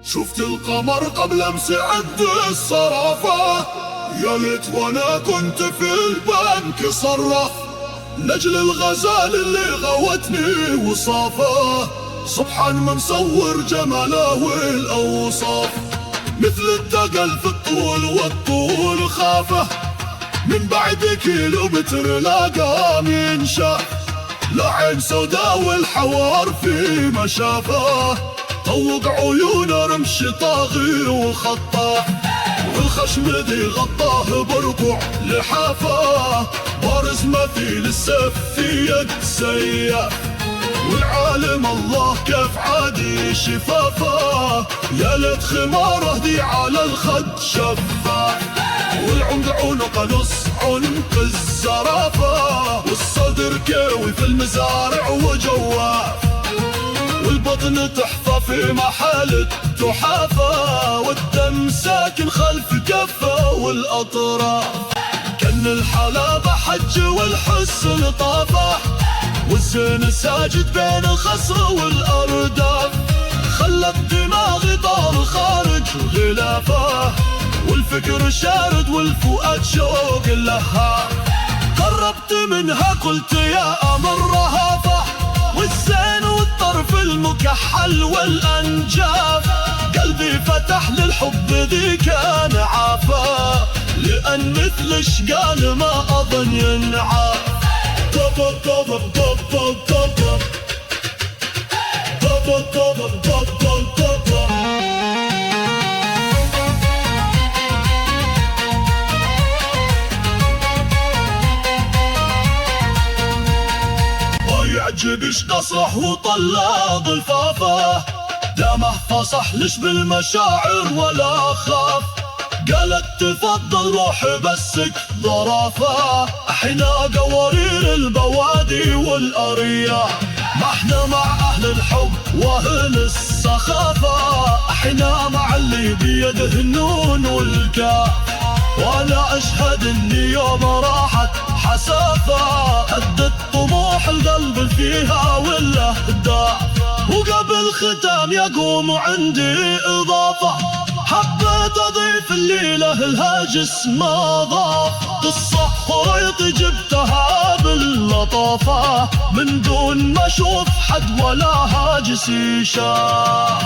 شفت القمر قبل امس عد الصرافة، يا ليت وانا كنت في البنك صرف، لاجل الغزال اللي غوتني وصافه، سبحان من صور جماله والاوصاف، مثل الدقل في الطول والطول خافه، من بعد كيلومتر لاقى من شاف، لعين سودا والحوار في مشافه، طوق عيونه رمش طاغي وخطاه، والخشم ذي غطاه برقع لحافه، بارز مثيل السيف في يد سياف، والعالم الله كيف عادي شفافه، يا ليت خماره ذي على الخد شفاف، والعنق عنق نص عنق الزرافه، والصدر كيوي في المزارع وجواف، والبطن تحفة في محل التحافة، والدم ساكن خلف كفة والأطراف، كان الحلاوة حج والحسن طافة، والزين ساجد بين الخصر والأرداف، خلت دماغي طار خارج غلافه، والفكر شارد والفؤاد شوق اللهاف، قربت منها قلت يا أمر رهافة، والزين والطرف المكحل والأنجاف، قلبي فتح للحب ذي كان عافا، لأن مثل شقال ما أظن ينعاف. يعجبش نصح وطلع ضفافه، دامه فصح لش بالمشاعر ولا خاف، قالت تفضل روح بسك ظرافه، احنا قوارير البوادي والارياف، ما احنا مع اهل الحب واهل السخافه، احنا مع اللي بيده النون والكاف، وانا اشهد اني يوم راحت حسافه، هدت طموح القلب فيها والاهداف، وقبل ختام يقوم عندي اضافه، حبيت اضيف الليله الهاجس ما ضاف، قصه خريط جبتها باللطافه، من دون ما اشوف حد ولا هاجس يشاف.